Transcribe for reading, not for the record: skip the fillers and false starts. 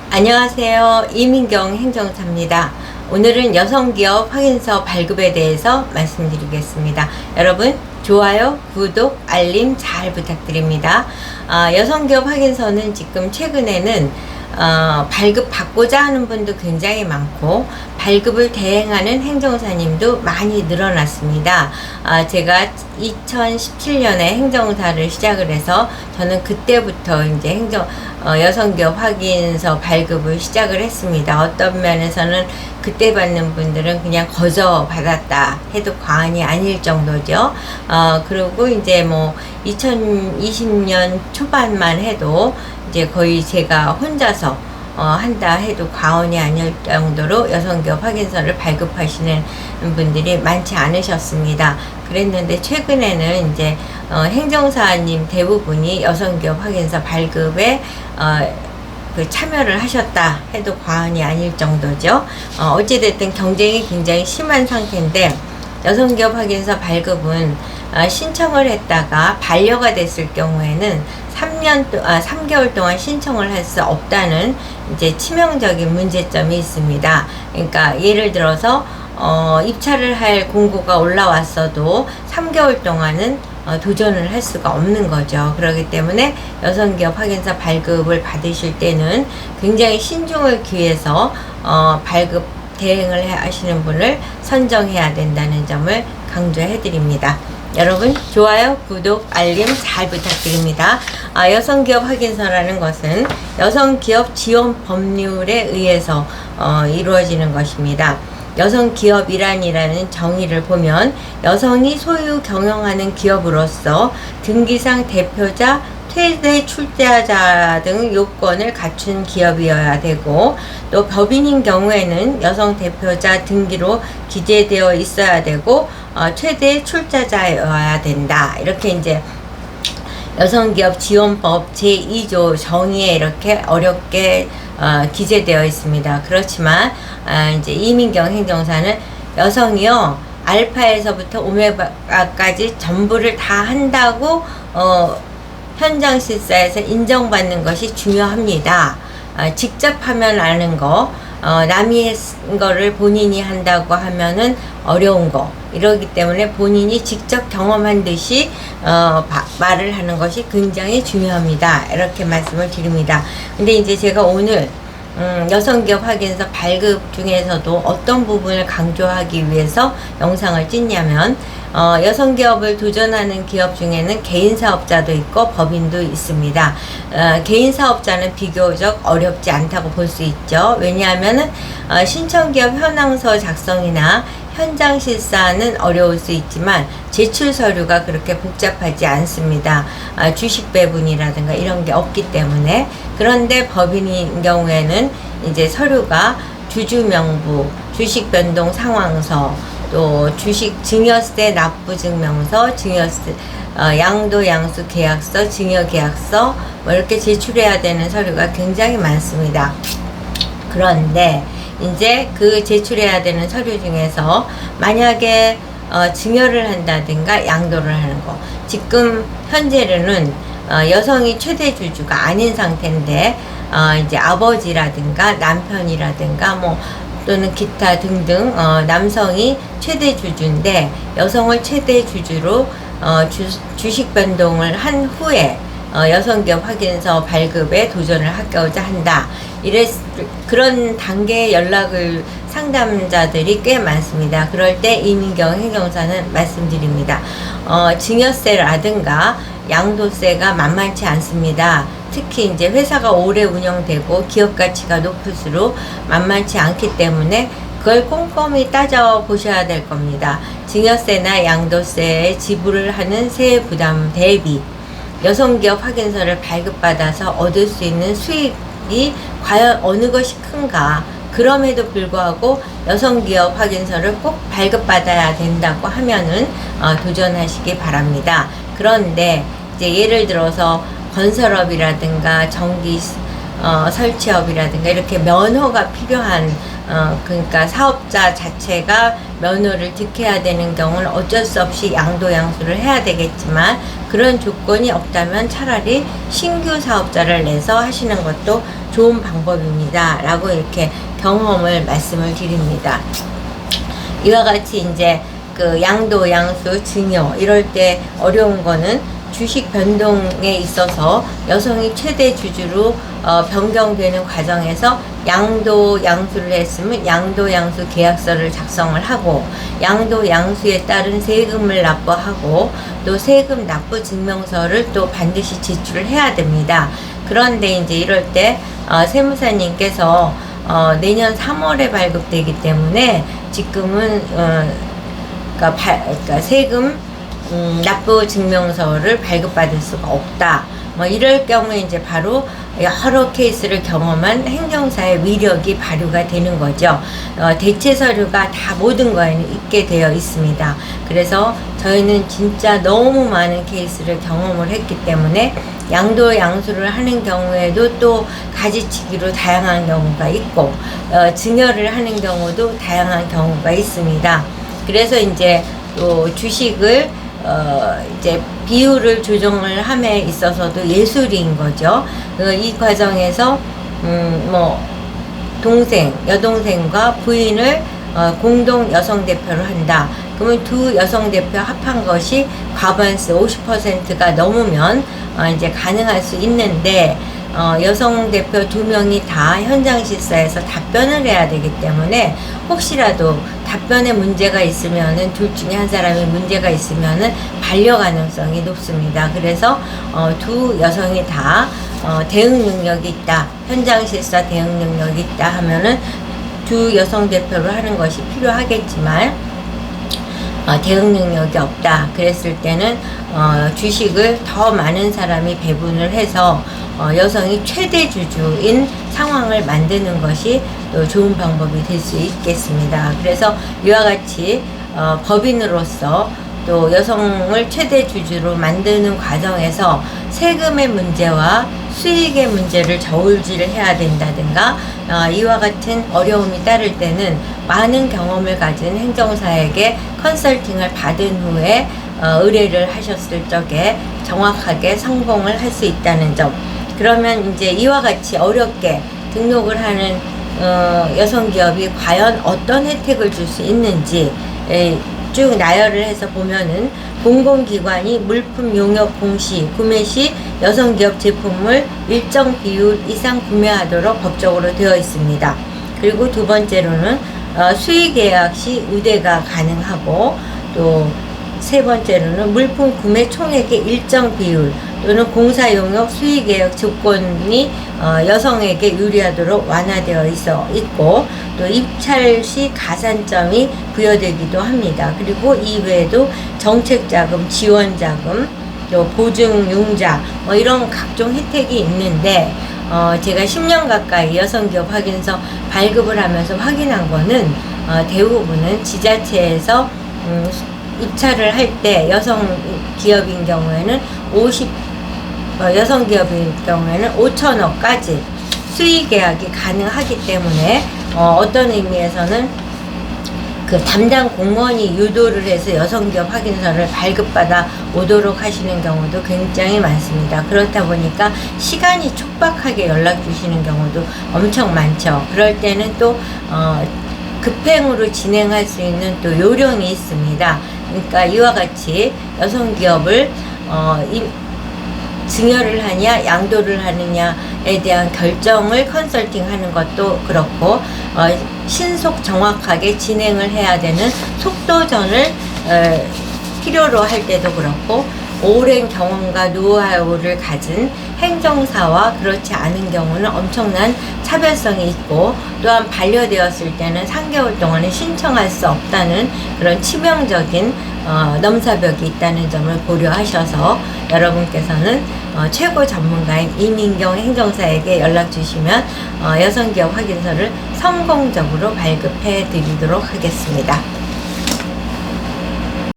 안녕하세요. 이민경 행정사입니다. 오늘은 여성기업 확인서 발급에 대해서 말씀드리겠습니다. 여러분 좋아요, 구독, 알림 잘 부탁드립니다. 여성기업 확인서는 지금 최근에는 발급 받고자 하는 분도 굉장히 많고 발급을 대행하는 행정사님도 많이 늘어났습니다. 제가 2017년에 행정사를 시작을 해서 저는 그때부터 이제 여성기업 확인서 발급을 시작을 했습니다. 어떤 면에서는 그때 받는 분들은 그냥 거저 받았다 해도 과언이 아닐 정도죠. 그리고 이제 뭐 2020년 초반만 해도 이제 거의 제가 혼자서 한다 해도 과언이 아닐 정도로 여성기업 확인서를 발급하시는 분들이 많지 않으셨습니다. 그랬는데 최근에는 이제 행정사님 대부분이 여성기업 확인서 발급에 참여를 하셨다 해도 과언이 아닐 정도죠. 어찌됐든 경쟁이 굉장히 심한 상태인데 여성기업 확인서 발급은 신청을 했다가 반려가 됐을 경우에는 3개월 동안 신청을 할 수 없다는 이제 치명적인 문제점이 있습니다. 그러니까 예를 들어서 입찰을 할 공고가 올라왔어도 3개월 동안은 도전을 할 수가 없는 거죠. 그렇기 때문에 여성기업 확인서 발급을 받으실 때는 굉장히 신중을 기해서 발급 대행을 하시는 분을 선정해야 된다는 점을 강조해 드립니다. 여러분 좋아요, 구독, 알림 잘 부탁드립니다. 여성기업 확인서라는 것은 여성기업 지원 법률에 의해서 이루어지는 것입니다. 여성기업이란이라는 정의를 보면 여성이 소유 경영하는 기업으로서 등기상 대표자, 최대 출자자 등 요건을 갖춘 기업이어야 되고, 또 법인인 경우에는 여성 대표자 등기로 기재되어 있어야 되고 최대 출자자여야 된다. 이렇게 이제 여성기업 지원법 제2조 정의에 이렇게 어렵게 기재되어 있습니다. 그렇지만 이제 이민경 행정사는 여성이요 알파에서부터 오메가까지 전부를 다 한다고 현장 실사에서 인정받는 것이 중요합니다. 직접 하면 아는 거, 남이 했은 거를 본인이 한다고 하면은 어려운 거, 이러기 때문에 본인이 직접 경험한 듯이 말을 하는 것이 굉장히 중요합니다. 이렇게 말씀을 드립니다. 근데 이제 제가 오늘 여성기업 확인서 발급 중에서도 어떤 부분을 강조하기 위해서 영상을 찍냐면 여성기업을 도전하는 기업 중에는 개인사업자도 있고 법인도 있습니다. 개인사업자는 비교적 어렵지 않다고 볼 수 있죠. 왜냐하면 신청기업 현황서 작성이나 현장 실사는 어려울 수 있지만 제출 서류가 그렇게 복잡하지 않습니다. 주식 배분이라든가 이런 게 없기 때문에. 그런데 법인인 경우에는 이제 서류가 주주명부, 주식 변동 상황서, 또 주식 증여세 납부증명서, 증여세 양도 양수 계약서, 증여 계약서 뭐 이렇게 제출해야 되는 서류가 굉장히 많습니다. 그런데 이제 그 제출해야 되는 서류 중에서 만약에 증여를 한다든가 양도를 하는 거, 지금 현재는 여성이 최대 주주가 아닌 상태인데 이제 아버지라든가 남편이라든가 뭐 또는 기타 등등 남성이 최대 주주인데 여성을 최대 주주로 주식 변동을 한 후에 여성기업 확인서 발급에 도전을 하고자 한다. 그런 단계의 연락을 상담자들이 꽤 많습니다. 그럴 때 이민경 행정사는 말씀드립니다. 증여세라든가 양도세가 만만치 않습니다. 특히 이제 회사가 오래 운영되고 기업 가치가 높을수록 만만치 않기 때문에 그걸 꼼꼼히 따져 보셔야 될 겁니다. 증여세나 양도세에 지불을 하는 세액 부담 대비 여성기업 확인서를 발급받아서 얻을 수 있는 수익이 과연 어느 것이 큰가. 그럼에도 불구하고 여성기업 확인서를 꼭 발급받아야 된다고 하면은 도전하시기 바랍니다. 그런데 이제 예를 들어서 건설업이라든가 전기 설치업이라든가 이렇게 면허가 필요한 그러니까 사업자 자체가 면허를 득해야 되는 경우는 어쩔 수 없이 양도 양수를 해야 되겠지만, 그런 조건이 없다면 차라리 신규 사업자를 내서 하시는 것도 좋은 방법입니다. 라고 이렇게 경험을 말씀을 드립니다. 이와 같이 이제 그 양도, 양수, 증여 이럴 때 어려운 거는 주식 변동에 있어서 여성이 최대 주주로 변경되는 과정에서 양도, 양수를 했으면 양도, 양수 계약서를 작성을 하고 양도, 양수에 따른 세금을 납부하고 또 세금 납부 증명서를 또 반드시 제출을 해야 됩니다. 그런데 이제 이럴 때 세무사님께서 내년 3월에 발급되기 때문에 지금은 그러니까 세금 납부 증명서를 발급받을 수가 없다. 뭐 이럴 경우에 이제 바로 여러 케이스를 경험한 행정사의 위력이 발휘가 되는 거죠. 대체 서류가 다 모든 거에는 있게 되어 있습니다. 그래서 저희는 진짜 너무 많은 케이스를 경험을 했기 때문에 양도 양수를 하는 경우에도 또 가지치기로 다양한 경우가 있고 증여를 하는 경우도 다양한 경우가 있습니다. 그래서 이제 또 주식을 이제 비율을 조정을 함에 있어서도 예술인 거죠. 이 과정에서 뭐 여동생과 부인을 공동 여성 대표를 한다. 그러면 두 여성 대표 합한 것이 과반수 50%가 넘으면 이제 가능할 수 있는데 여성 대표 2명이 다 현장 실사에서 답변을 해야 되기 때문에 혹시라도 답변에 문제가 있으면은 둘 중에 한 사람이 문제가 있으면은 반려 가능성이 높습니다. 그래서 두 여성이 다 대응 능력이 있다, 현장 실사 대응 능력이 있다 하면은 두 여성 대표를 하는 것이 필요하겠지만 대응 능력이 없다 그랬을 때는 주식을 더 많은 사람이 배분을 해서 여성이 최대 주주인 상황을 만드는 것이 또 좋은 방법이 될 수 있겠습니다. 그래서 이와 같이 법인으로서 또 여성을 최대 주주로 만드는 과정에서 세금의 문제와 수익의 문제를 저울질을 해야 된다든가 이와 같은 어려움이 따를 때는 많은 경험을 가진 행정사에게 컨설팅을 받은 후에 의뢰를 하셨을 적에 정확하게 성공을 할 수 있다는 점. 그러면 이제 이와 같이 어렵게 등록을 하는 여성기업이 과연 어떤 혜택을 줄 수 있는지 쭉 나열을 해서 보면은 공공기관이 물품 용역 공시 구매 시 여성기업 제품을 일정 비율 이상 구매하도록 법적으로 되어 있습니다. 그리고 두 번째로는 수의계약 시 우대가 가능하고 또 세 번째로는 물품 구매 총액의 일정 비율 또는 공사용역 수의계약 조건이 여성에게 유리하도록 완화되어 있고 또 입찰 시 가산점이 부여되기도 합니다. 그리고 이외에도 정책자금, 지원자금, 또 보증융자 뭐 이런 각종 혜택이 있는데 제가 10년 가까이 여성기업 확인서 발급을 하면서 확인한 거는 대부분은 지자체에서 입찰을 할 때 여성기업인 경우에는 여성기업인 경우에는 5천억까지 수의계약이 가능하기 때문에 어떤 의미에서는 그 담당 공무원이 유도를 해서 여성기업 확인서를 발급받아 오도록 하시는 경우도 굉장히 많습니다. 그렇다 보니까 시간이 촉박하게 연락 주시는 경우도 엄청 많죠. 그럴 때는 또 급행으로 진행할 수 있는 또 요령이 있습니다. 그러니까 이와 같이 여성기업을 증여를 하냐 양도를 하느냐에 대한 결정을 컨설팅하는 것도 그렇고 신속 정확하게 진행을 해야 되는 속도전을 필요로 할 때도 그렇고 오랜 경험과 노하우를 가진 행정사와 그렇지 않은 경우는 엄청난 차별성이 있고 또한 반려되었을 때는 3개월 동안은 신청할 수 없다는 그런 치명적인 넘사벽이 있다는 점을 고려하셔서 여러분께서는 최고 전문가인 이민경 행정사에게 연락 주시면 여성기업 확인서를 성공적으로 발급해 드리도록 하겠습니다.